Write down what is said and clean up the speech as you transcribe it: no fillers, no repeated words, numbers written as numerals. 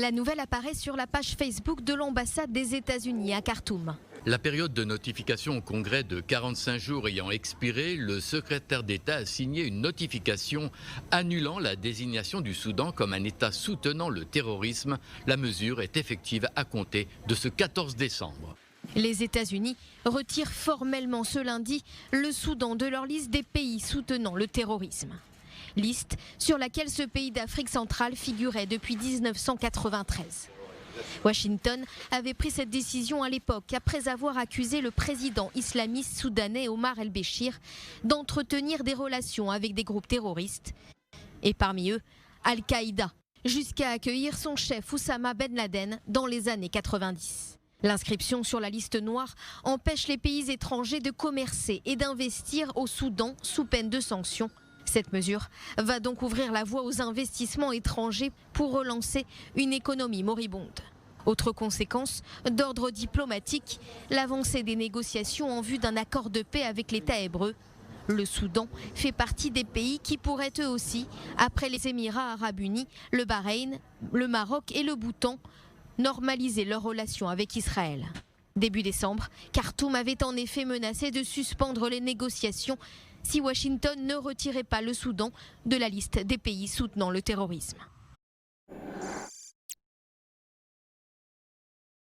La nouvelle apparaît sur la page Facebook de l'ambassade des États-Unis à Khartoum. La période de notification au Congrès de 45 jours ayant expiré, le secrétaire d'État a signé une notification annulant la désignation du Soudan comme un État soutenant le terrorisme. La mesure est effective à compter de ce 14 décembre. Les États-Unis retirent formellement ce lundi le Soudan de leur liste des pays soutenant le terrorisme. Liste sur laquelle ce pays d'Afrique centrale figurait depuis 1993. Washington avait pris cette décision à l'époque après avoir accusé le président islamiste soudanais Omar el-Béchir d'entretenir des relations avec des groupes terroristes et parmi eux Al-Qaïda, jusqu'à accueillir son chef Oussama Ben Laden dans les années 90. L'inscription sur la liste noire empêche les pays étrangers de commercer et d'investir au Soudan sous peine de sanctions. Cette mesure va donc ouvrir la voie aux investissements étrangers pour relancer une économie moribonde. Autre conséquence d'ordre diplomatique, l'avancée des négociations en vue d'un accord de paix avec l'État hébreu. Le Soudan fait partie des pays qui pourraient eux aussi, après les Émirats arabes unis, le Bahreïn, le Maroc et le Bhoutan, normaliser leurs relations avec Israël. Début décembre, Khartoum avait en effet menacé de suspendre les négociations si Washington ne retirait pas le Soudan de la liste des pays soutenant le terrorisme.